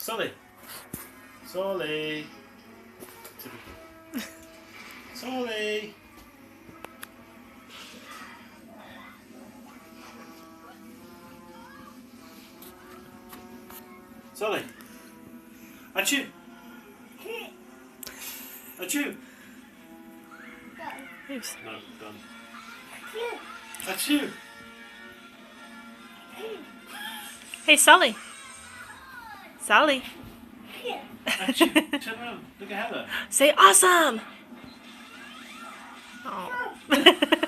Sully. Sully. Sully. Sully. Achoo. Achoo. Oops. No, done. Achoo. Hey, Sully. Sully. Achoo. Turn around. Look at Heather. Say awesome. Oh.